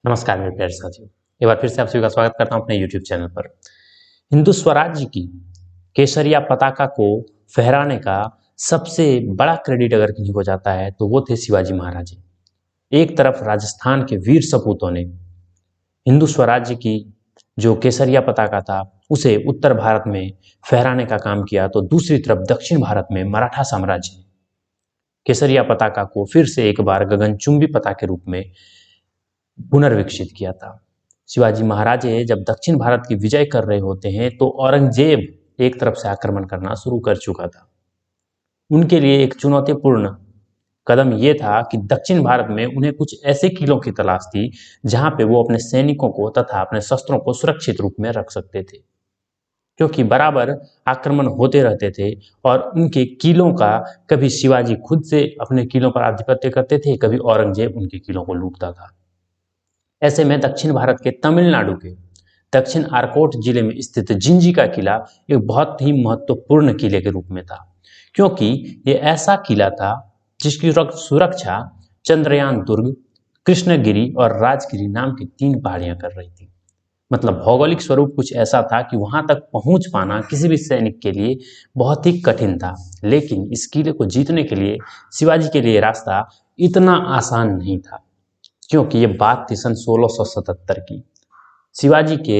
नमस्कार मेरे प्यारे साथियों, एक बार फिर से आप सभी का स्वागत करता हूं अपने YouTube चैनल पर। हिंदू स्वराज्य की केसरिया पताका को फहराने का सबसे बड़ा क्रेडिट अगर किन्हीं को जाता है तो वो थे शिवाजी महाराज। एक तरफ राजस्थान के वीर सपूतों ने हिंदू स्वराज्य की जो केसरिया पताका था उसे उत्तर भारत में फहराने का काम किया, तो दूसरी तरफ दक्षिण भारत में मराठा साम्राज्य ने केसरिया पताका को फिर से एक बार गगनचुंबी पताके के रूप में पुनर्विकसित किया था। शिवाजी महाराज जब दक्षिण भारत की विजय कर रहे होते हैं तो औरंगजेब एक तरफ से आक्रमण करना शुरू कर चुका था। उनके लिए एक चुनौतीपूर्ण कदम यह था कि दक्षिण भारत में उन्हें कुछ ऐसे किलों की तलाश थी जहां पे वो अपने सैनिकों को तथा अपने शस्त्रों को सुरक्षित रूप में रख सकते थे, क्योंकि बराबर आक्रमण होते रहते थे और उनके किलों का कभी शिवाजी खुद से अपने किलों पर आधिपत्य करते थे, कभी औरंगजेब उनके किलों को लूटता था। ऐसे में दक्षिण भारत के तमिलनाडु के दक्षिण आर्कोट जिले में स्थित जिंजी का किला एक बहुत ही महत्वपूर्ण किले के रूप में था, क्योंकि ये ऐसा किला था जिसकी सुरक्षा चंद्रयान दुर्ग, कृष्णगिरी और राजगिरी नाम की 3 पहाड़ियां कर रही थी। मतलब भौगोलिक स्वरूप कुछ ऐसा था कि वहां तक पहुंच पाना किसी भी सैनिक के लिए बहुत ही कठिन था, लेकिन इस किले को जीतने के लिए शिवाजी के लिए रास्ता इतना आसान नहीं था, क्योंकि ये बात थी सन 1677 की। शिवाजी के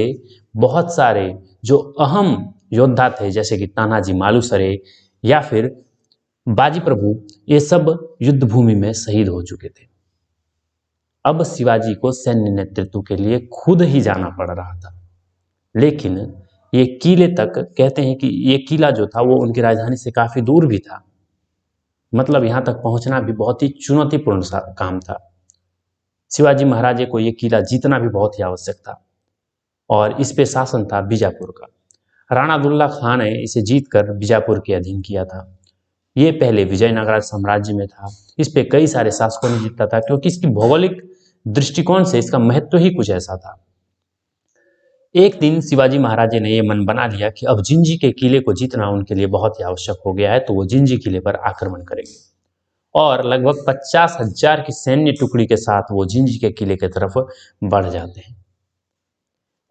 बहुत सारे जो अहम योद्धा थे जैसे कि तानाजी मालुसरे या फिर बाजी प्रभु, ये सब युद्ध भूमि में शहीद हो चुके थे। अब शिवाजी को सैन्य नेतृत्व के लिए खुद ही जाना पड़ रहा था, लेकिन ये किले तक कहते हैं कि ये किला जो था वो उनकी राजधानी से काफी दूर भी था। मतलब यहाँ तक पहुंचना भी बहुत ही चुनौतीपूर्ण काम था। शिवाजी महाराज को यह किला जीतना भी बहुत ही आवश्यक था और इस पे शासन था बीजापुर का। राणा दुल्ला खान ने इसे जीतकर बीजापुर के अधीन किया था। ये पहले विजयनगर साम्राज्य में था। इस पे कई सारे शासकों ने जीता था, क्योंकि इसकी भौगोलिक दृष्टिकोण से इसका महत्व ही कुछ ऐसा था। एक दिन शिवाजी महाराज ने यह मन बना लिया कि अब जिंजी के किले को जीतना उनके लिए बहुत ही आवश्यक हो गया है, तो वो जिंजी किले पर आक्रमण करेंगे और लगभग 50,000 की सैन्य टुकड़ी के साथ वो जिंजी के किले की तरफ बढ़ जाते हैं।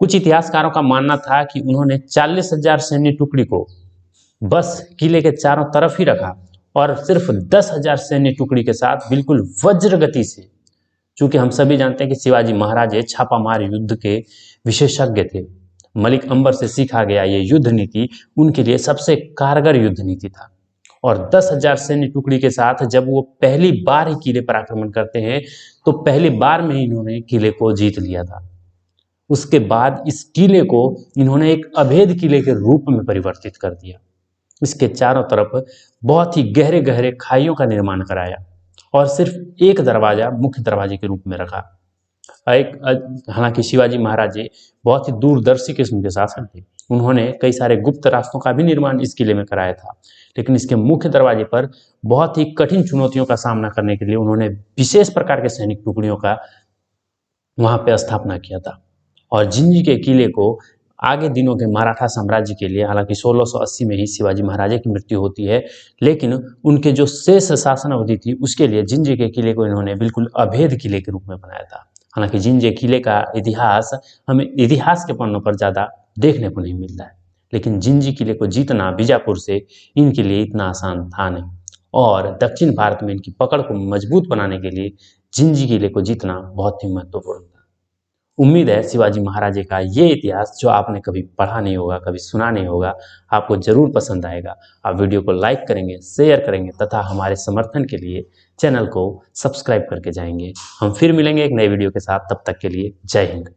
कुछ इतिहासकारों का मानना था कि उन्होंने 40,000 सैन्य टुकड़ी को बस किले के चारों तरफ ही रखा और सिर्फ 10,000 सैन्य टुकड़ी के साथ बिल्कुल वज्र गति से, चूंकि हम सभी जानते हैं कि शिवाजी महाराज छापामार युद्ध के विशेषज्ञ थे, मलिक अंबर से सीखा गया ये युद्ध नीति उनके लिए सबसे कारगर युद्ध नीति था। और 10,000 सैन्य टुकड़ी के साथ जब वो पहली बार ही किले पर आक्रमण करते हैं तो पहली बार में ही इन्होंने किले को जीत लिया था। उसके बाद इस किले को इन्होंने एक अभेद किले के रूप में परिवर्तित कर दिया। इसके चारों तरफ बहुत ही गहरे गहरे खाइयों का निर्माण कराया और सिर्फ एक दरवाजा मुख्य दरवाजे के रूप में रखा। हालांकि शिवाजी महाराज बहुत ही दूरदर्शी किस्म के शासक थे। उन्होंने कई सारे गुप्त रास्तों का भी निर्माण इस किले में कराया था, लेकिन इसके मुख्य दरवाजे पर बहुत ही कठिन चुनौतियों का सामना करने के लिए उन्होंने विशेष प्रकार के सैनिक टुकड़ियों का वहां पे स्थापना किया था। और जिंजी के किले को आगे दिनों के मराठा साम्राज्य के लिए, हालांकि 1680 में ही शिवाजी महाराज की मृत्यु होती है, लेकिन उनके जो शेष शासन अवधि थी उसके लिए जिंजी के किले को इन्होंने बिल्कुल अभेद किले के रूप में बनाया था। हालांकि जिंजी किले का इतिहास हमें इतिहास के पन्नों पर ज़्यादा देखने को नहीं मिलता है, लेकिन जिंजी किले को जीतना बीजापुर से इनके लिए इतना आसान था नहीं, और दक्षिण भारत में इनकी पकड़ को मजबूत बनाने के लिए जिंजी किले को जीतना बहुत ही महत्वपूर्ण था। उम्मीद है शिवाजी महाराज का ये इतिहास जो आपने कभी पढ़ा नहीं होगा, कभी सुना नहीं होगा, आपको जरूर पसंद आएगा। आप वीडियो को लाइक करेंगे, शेयर करेंगे तथा हमारे समर्थन के लिए चैनल को सब्सक्राइब करके जाएंगे। हम फिर मिलेंगे एक नए वीडियो के साथ, तब तक के लिए जय हिंद।